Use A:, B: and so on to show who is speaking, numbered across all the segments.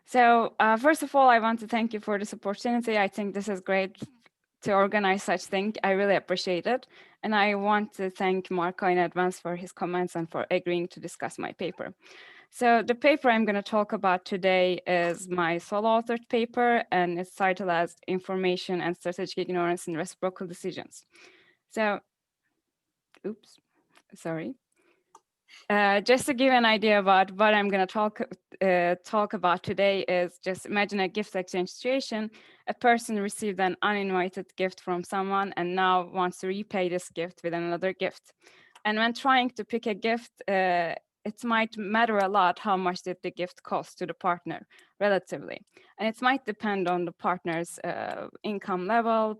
A: So first of all, I want to thank you for this opportunity. I think this is great to organize such thing. I really appreciate it. And I want to thank Marco in advance for his comments and for agreeing to discuss my paper. So the paper I'm going to talk about today is my solo authored paper, and it's titled as Information and Strategic Ignorance in Reciprocal Decisions. So, oops, sorry. Just to give an idea about what I'm going to talk about today is just imagine a gift exchange situation. A person received an uninvited gift from someone and now wants to repay this gift with another gift. And when trying to pick a gift, it might matter a lot how much did the gift cost to the partner relatively. And it might depend on the partner's income level,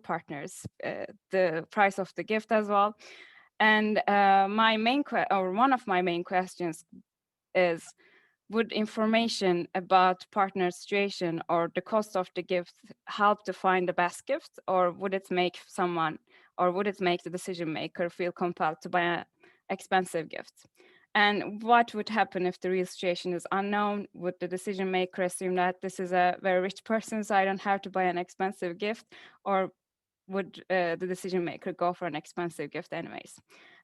A: the price of the gift as well. And one of my main questions is, would information about partner situation or the cost of the gift help to find the best gift, or would it make the decision maker feel compelled to buy an expensive gift? And what would happen if the real situation is unknown? Would the decision maker assume that this is a very rich person, so I don't have to buy an expensive gift, or would the decision maker go for an expensive gift anyways?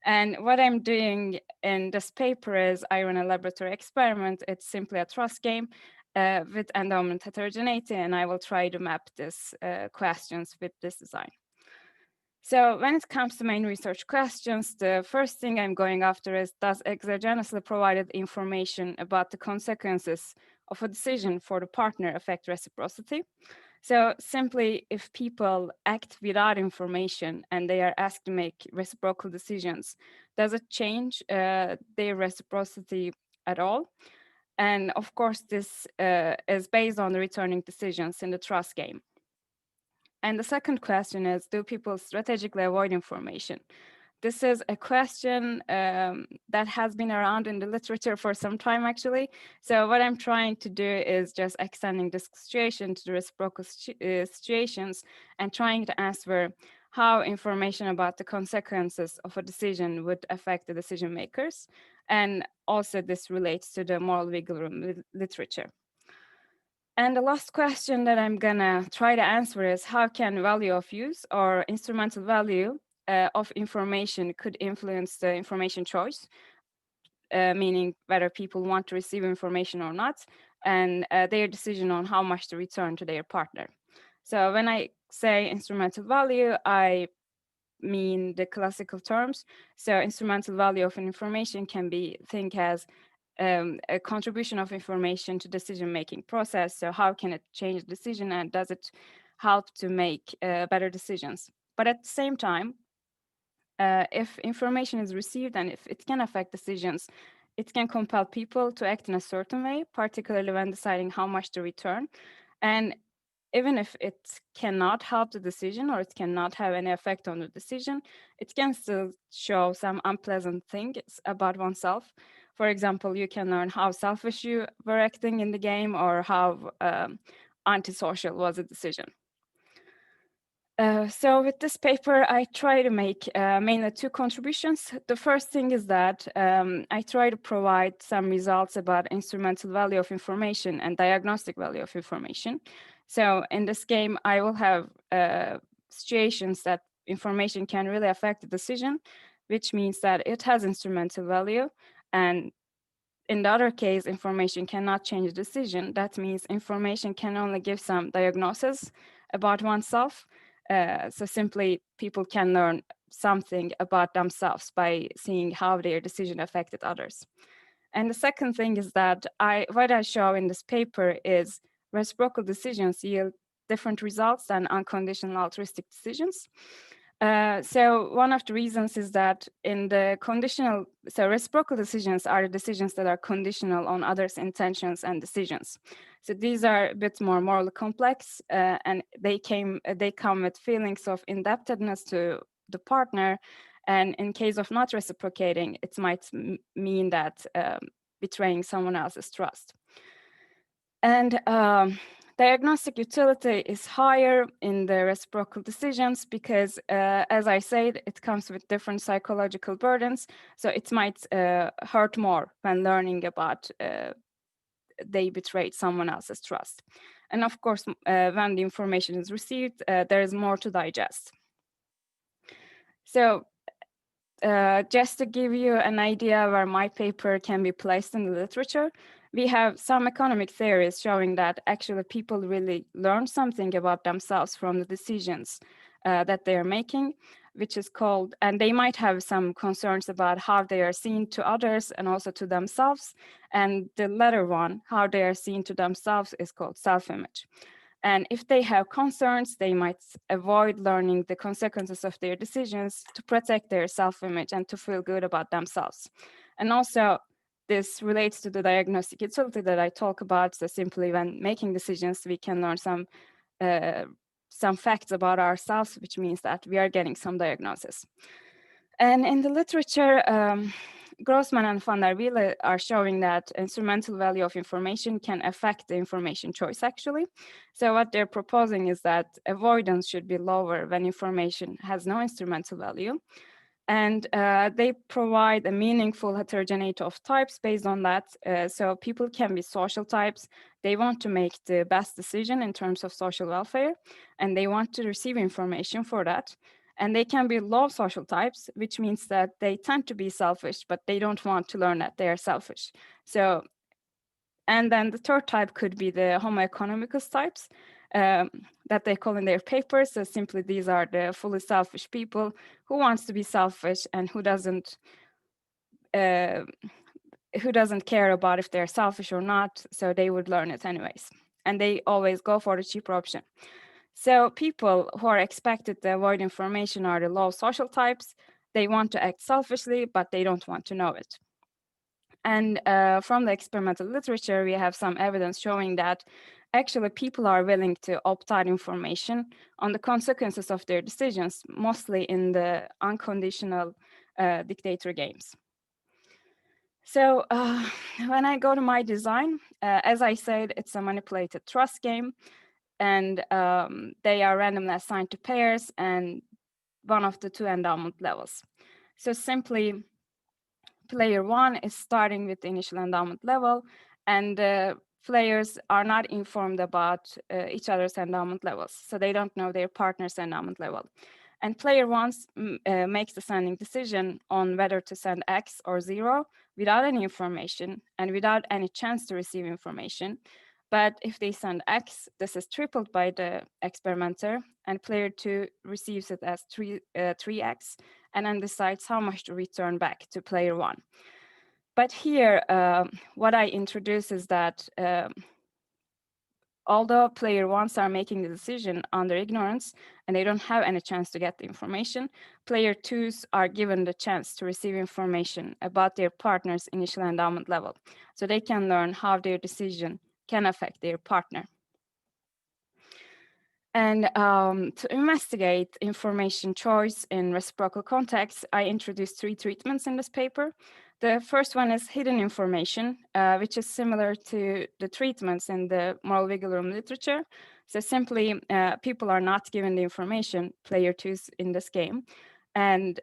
A: And what I'm doing in this paper is I run a laboratory experiment. It's simply a trust game with endowment heterogeneity, and I will try to map these questions with this design. So when it comes to main research questions, the first thing I'm going after is, does exogenously provided information about the consequences of a decision for the partner affect reciprocity? So simply, if people act without information and they are asked to make reciprocal decisions, does it change their reciprocity at all? And of course, this is based on the returning decisions in the trust game. And the second question is, do people strategically avoid information? This is a question that has been around in the literature for some time, actually. So what I'm trying to do is just extending this situation to the reciprocal situations and trying to answer how information about the consequences of a decision would affect the decision makers. And also this relates to the moral wiggle room literature. And the last question that I'm gonna try to answer is, how can value of use or instrumental value of information could influence the information choice, meaning whether people want to receive information or not, and their decision on how much to return to their partner. So when I say instrumental value, I mean the classical terms. So instrumental value of an information can be think as a contribution of information to decision-making process. So how can it change the decision, and does it help to make better decisions? But at the same time, if information is received and if it can affect decisions, it can compel people to act in a certain way, particularly when deciding how much to return. And even if it cannot help the decision or it cannot have any effect on the decision, it can still show some unpleasant things about oneself. For example, you can learn how selfish you were acting in the game or how antisocial was the decision. So with this paper, I try to make mainly two contributions. The first thing is that I try to provide some results about instrumental value of information and diagnostic value of information. So in this game, I will have situations that information can really affect the decision, which means that it has instrumental value. And in the other case, information cannot change the decision. That means information can only give some diagnosis about oneself. So simply, people can learn something about themselves by seeing how their decision affected others. And the second thing is that what I show in this paper is reciprocal decisions yield different results than unconditional altruistic decisions. So one of the reasons is that so reciprocal decisions are decisions that are conditional on others' intentions and decisions. So these are a bit more morally complex, and they come with feelings of indebtedness to the partner. And in case of not reciprocating, it might mean that betraying someone else's trust. And diagnostic utility is higher in the reciprocal decisions because, as I said, it comes with different psychological burdens. So it might hurt more when learning about they betrayed someone else's trust. And of course, when the information is received, there is more to digest. So just to give you an idea where my paper can be placed in the literature, we have some economic theories showing that actually people really learn something about themselves from the decisions that they are making, which is called, and they might have some concerns about how they are seen to others and also to themselves. And the latter one, how they are seen to themselves, is called self-image. And if they have concerns, they might avoid learning the consequences of their decisions to protect their self-image and to feel good about themselves. And also, this relates to the diagnostic utility that I talk about. So simply when making decisions, we can learn some facts about ourselves, which means that we are getting some diagnosis. And in the literature, Grossman and van der Wiele are showing that instrumental value of information can affect the information choice, actually. So what they're proposing is that avoidance should be lower when information has no instrumental value. And they provide a meaningful heterogeneity of types based on that. So people can be social types. They want to make the best decision in terms of social welfare, and they want to receive information for that. And they can be low social types, which means that they tend to be selfish, but they don't want to learn that they are selfish. So, and then the third type could be the homo economicus types that they call in their papers. So simply these are the fully selfish people who wants to be selfish and who doesn't care about if they're selfish or not. So they would learn it anyways. And they always go for the cheaper option. So people who are expected to avoid information are the low social types. They want to act selfishly, but they don't want to know it. And from the experimental literature, we have some evidence showing that actually people are willing to opt out information on the consequences of their decisions, mostly in the unconditional dictator games. So when I go to my design, as I said, it's a manipulated trust game, and they are randomly assigned to pairs and one of the two endowment levels. So simply, player one is starting with the initial endowment level, and players are not informed about each other's endowment levels. So they don't know their partner's endowment level. And player one makes the sending decision on whether to send X or 0 without any information and without any chance to receive information. But if they send X, this is tripled by the experimenter, and player 2 receives it as 3X, and then decides how much to return back to player 1. But here, what I introduce is that although player ones are making the decision under ignorance and they don't have any chance to get the information, player twos are given the chance to receive information about their partner's initial endowment level, so they can learn how their decision can affect their partner. And to investigate information choice in reciprocal contexts, I introduced 3 treatments in this paper. The first one is hidden information, which is similar to the treatments in the moral wiggle room literature. So simply, people are not given the information, player twos in this game, and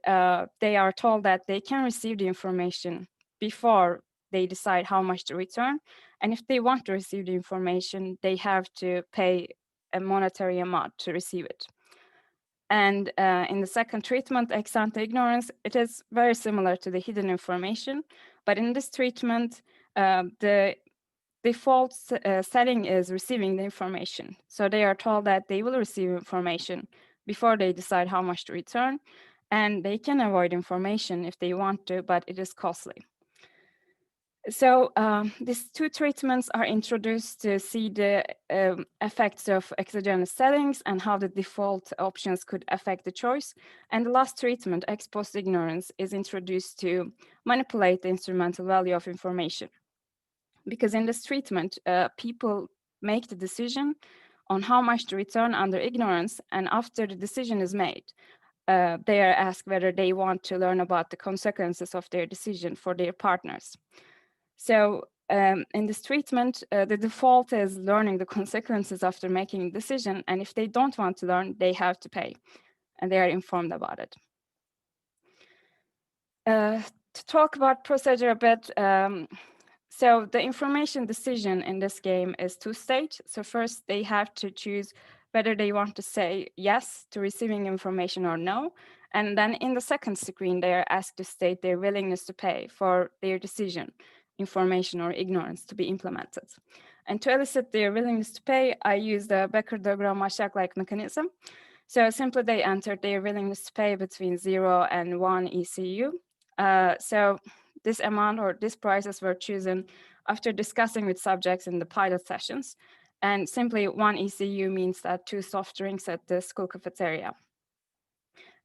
A: they are told that they can receive the information before they decide how much to return. And if they want to receive the information, they have to pay a monetary amount to receive it. And in the second treatment, ex ante ignorance, it is very similar to the hidden information, but in this treatment, the default setting is receiving the information. So they are told that they will receive information before they decide how much to return, and they can avoid information if they want to, but it is costly. So these 2 treatments are introduced to see the effects of exogenous settings and how the default options could affect the choice. And the last treatment, ex post ignorance, is introduced to manipulate the instrumental value of information. Because in this treatment, people make the decision on how much to return under ignorance, and after the decision is made, they are asked whether they want to learn about the consequences of their decision for their partners. So in this treatment, the default is learning the consequences after making a decision. And if they don't want to learn, they have to pay, and they are informed about it. To talk about procedure a bit, So the information decision in this game is two-stage. So first they have to choose whether they want to say yes to receiving information or no. And then in the second screen, they are asked to state their willingness to pay for their decision, information or ignorance to be implemented. And to elicit their willingness to pay, I use the Becker-Dögram-Maşak-like mechanism. So simply they enter their willingness to pay between 0 and 1 ECU. So this amount or these prices were chosen after discussing with subjects in the pilot sessions. And simply 1 ECU means that 2 soft drinks at the school cafeteria.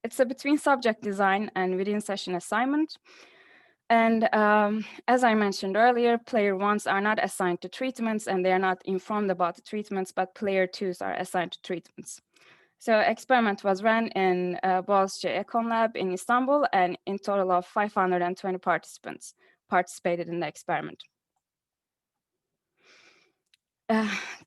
A: It's a between subject design and within session assignment. And as I mentioned earlier, player ones are not assigned to treatments and they are not informed about the treatments, but player twos are assigned to treatments. So experiment was run in Boğaziçi Econ Lab in Istanbul, and in total of 520 participants participated in the experiment.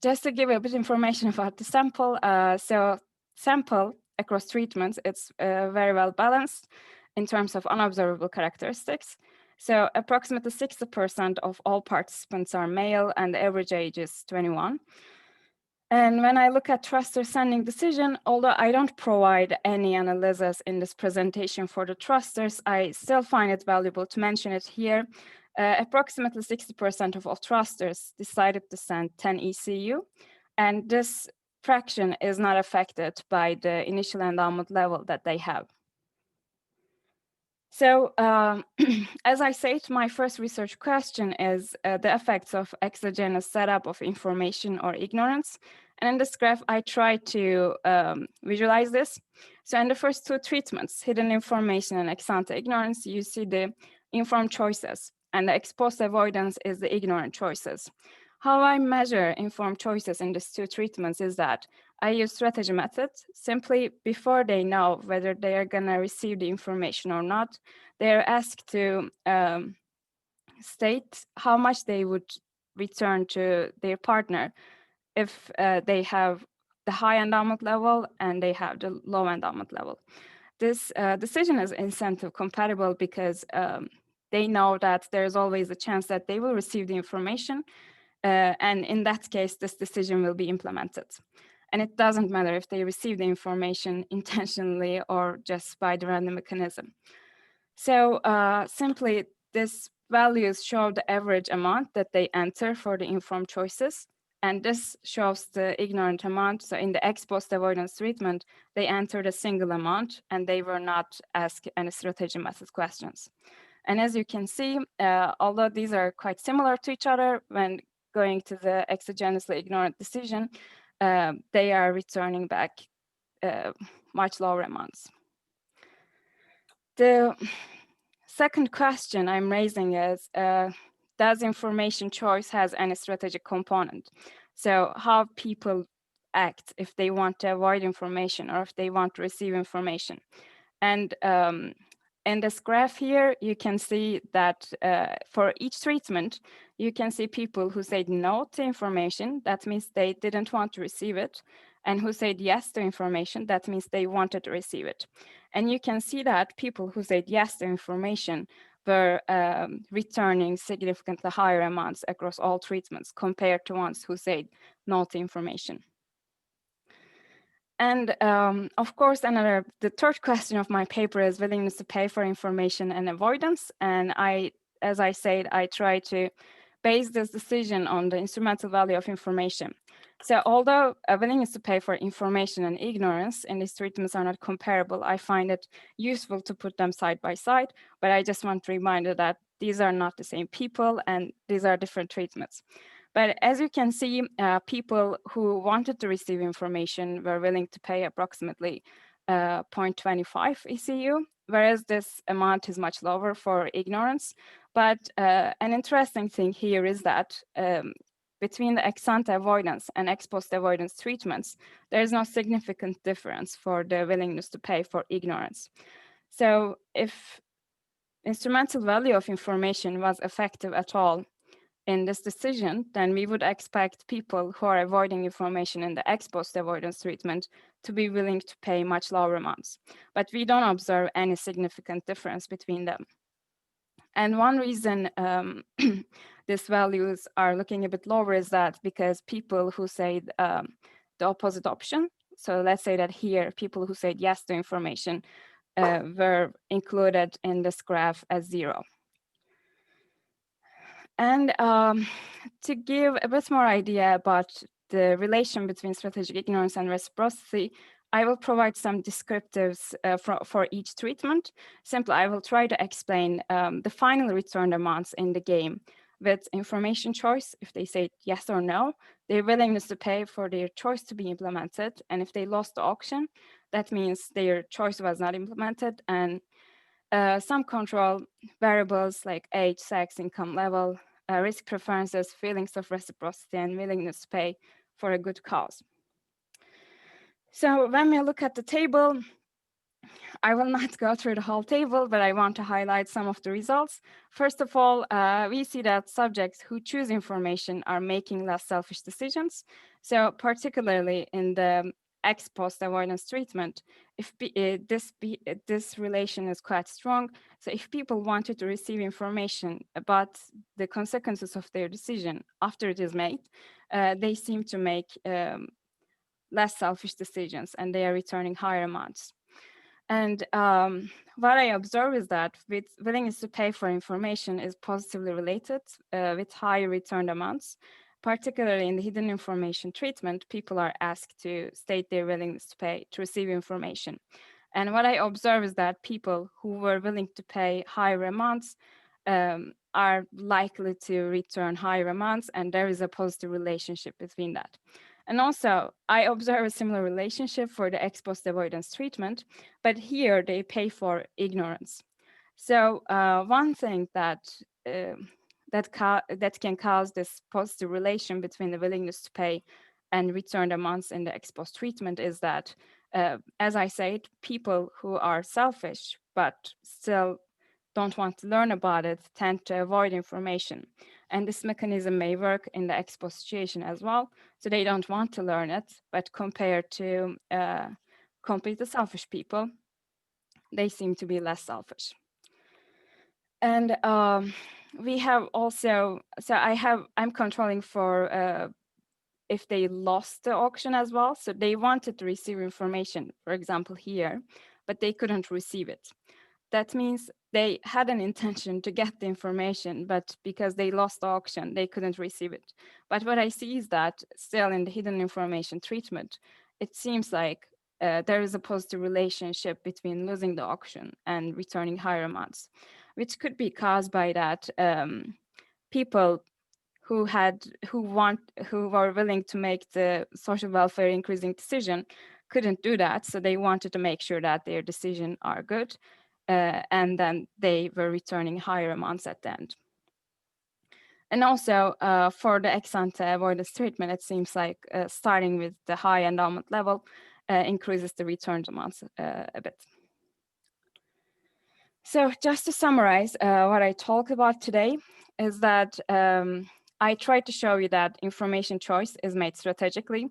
A: Just to give a bit information about the sample, so sample across treatments, it's very well balanced in terms of unobservable characteristics. So approximately 60% of all participants are male and the average age is 21. And when I look at truster sending decision, although I don't provide any analysis in this presentation for the trusters, I still find it valuable to mention it here. Approximately 60% of all trusters decided to send 10 ECU, and this fraction is not affected by the initial endowment level that they have. So as I said, my first research question is the effects of exogenous setup of information or ignorance. And in this graph, I try to visualize this. So in the first two treatments, hidden information and ex-ante ignorance, you see the informed choices, and the ex-post avoidance is the ignorant choices. How I measure informed choices in these two treatments is that I use strategy methods. Simply before they know whether they are going to receive the information or not, they are asked to state how much they would return to their partner if they have the high endowment level and they have the low endowment level. This decision is incentive compatible because they know that there's always a chance that they will receive the information. And in that case, this decision will be implemented. And it doesn't matter if they receive the information intentionally or just by the random mechanism. So simply, these values show the average amount that they enter for the informed choices. And this shows the ignorant amount. So in the ex-post avoidance treatment, they entered a single amount and they were not asked any strategy method questions. And as you can see, although these are quite similar to each other, when going to the exogenously ignorant decision, they are returning back much lower amounts. The second question I'm raising is, does information choice has any strategic component? So how people act if they want to avoid information or if they want to receive information. And in this graph here, you can see that for each treatment, you can see people who said no to information. That means they didn't want to receive it. And who said yes to information. That means they wanted to receive it. And you can see that people who said yes to information were returning significantly higher amounts across all treatments compared to ones who said no to information. And of course, the third question of my paper is willingness to pay for information and avoidance. And as I said, I try to base this decision on the instrumental value of information. So although a willingness to pay for information and ignorance in these treatments are not comparable, I find it useful to put them side by side. But I just want to remind you that these are not the same people and these are different treatments. But as you can see, people who wanted to receive information were willing to pay approximately 0.25 ECU, whereas this amount is much lower for ignorance. But an interesting thing here is that between the ex-ante avoidance and ex-post avoidance treatments, there is no significant difference for the willingness to pay for ignorance. So if instrumental value of information was effective at all in this decision, then we would expect people who are avoiding information in the ex-post avoidance treatment to be willing to pay much lower amounts. But we don't observe any significant difference between them. And one reason these values are looking a bit lower is that because people who say the opposite option, so let's say that here, people who said yes to information were included in this graph as 0. And to give a bit more idea about the relation between strategic ignorance and reciprocity, I will provide some descriptives for each treatment. Simply, I will try to explain the final returned amounts in the game with information choice, if they say yes or no, their willingness to pay for their choice to be implemented. And if they lost the auction, that means their choice was not implemented. And some control variables like age, sex, income level, risk preferences, feelings of reciprocity, and willingness to pay for a good cause. So when we look at the table, I will not go through the whole table, but I want to highlight some of the results. First of all, we see that subjects who choose information are making less selfish decisions. So particularly in the ex post avoidance treatment, if this relation is quite strong. So if people wanted to receive information about the consequences of their decision after it is made, they seem to make less selfish decisions, and they are returning higher amounts. And what I observe is that willingness to pay for information is positively related with high returned amounts. Particularly in the hidden information treatment, people are asked to state their willingness to pay to receive information. And what I observe is that people who were willing to pay higher amounts are likely to return higher amounts, and there is a positive relationship between that. And also, I observe a similar relationship for the ex post avoidance treatment, but here they pay for ignorance. So one thing that can cause this positive relation between the willingness to pay and returned amounts in the ex post treatment is that, as I said, people who are selfish but still don't want to learn about it tend to avoid information. And this mechanism may work in the ex post situation as well. So they don't want to learn it, but compared to completely selfish people, they seem to be less selfish. And we have also, so I'm controlling for if they lost the auction as well. So they wanted to receive information, for example, here, but they couldn't receive it. That means they had an intention to get the information, but because they lost the auction, they couldn't receive it. But what I see is that still in the hidden information treatment, it seems like there is a positive relationship between losing the auction and returning higher amounts, which could be caused by that people who were willing to make the social welfare increasing decision couldn't do that. So they wanted to make sure that their decision are good. And then they were returning higher amounts at the end. And also for the ex-ante avoidance treatment, it seems like starting with the high endowment level increases the return amounts a bit. So just to summarize what I talked about today is that I tried to show you that information choice is made strategically.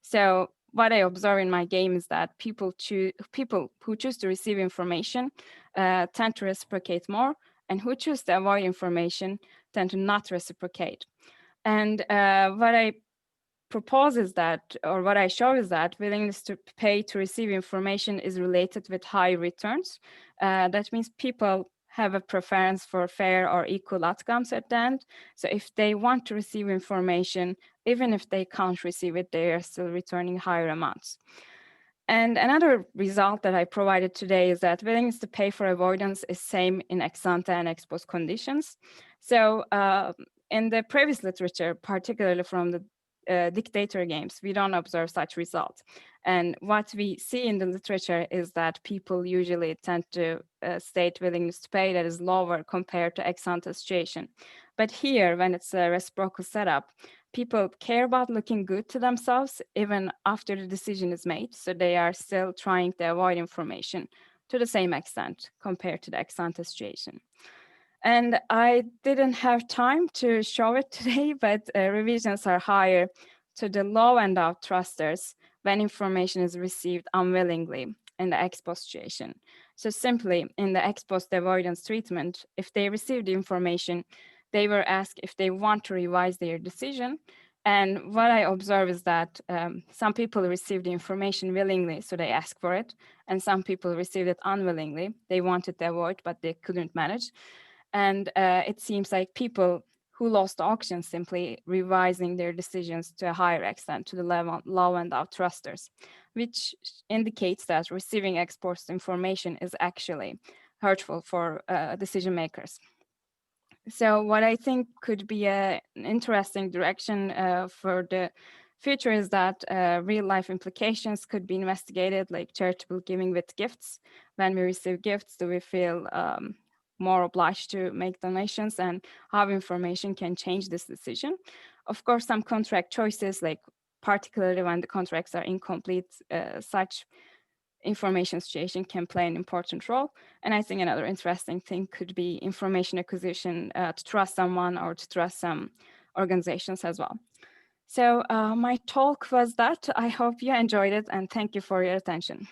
A: So what I observe in my game is that people who choose to receive information tend to reciprocate more, and who choose to avoid information tend to not reciprocate. And what I propose is that, or what I show is that willingness to pay to receive information is related with high returns. That means people have a preference for fair or equal outcomes at the end. So if they want to receive information, even if they can't receive it, they are still returning higher amounts. And another result that I provided today is that willingness to pay for avoidance is same in ex ante and ex post conditions. So in the previous literature, particularly from the dictator games, we don't observe such results. And what we see in the literature is that people usually tend to state willingness to pay that is lower compared to ex ante situation. But here, when it's a reciprocal setup, people care about looking good to themselves even after the decision is made. So they are still trying to avoid information to the same extent compared to the ex ante situation. And I didn't have time to show it today, but revisions are higher to the low end of trusters when information is received unwillingly in the ex post situation. So simply in the ex post avoidance treatment, if they received the information, they were asked if they want to revise their decision. And what I observe is that some people receive the information willingly, so they ask for it. And some people received it unwillingly. They wanted to avoid, but they couldn't manage. And it seems like people who lost the auction simply revising their decisions to a higher extent to the low end of trusters, which indicates that receiving ex post information is actually hurtful for decision makers. So what I think could be an interesting direction for the future is that real life implications could be investigated, like charitable giving with gifts. When we receive gifts, do we feel more obliged to make donations, and how information can change this decision? Of course, some contract choices, like particularly when the contracts are incomplete, such information situation can play an important role. And I think another interesting thing could be information acquisition to trust someone or to trust some organizations as well. So my talk was that. I hope you enjoyed it, and thank you for your attention.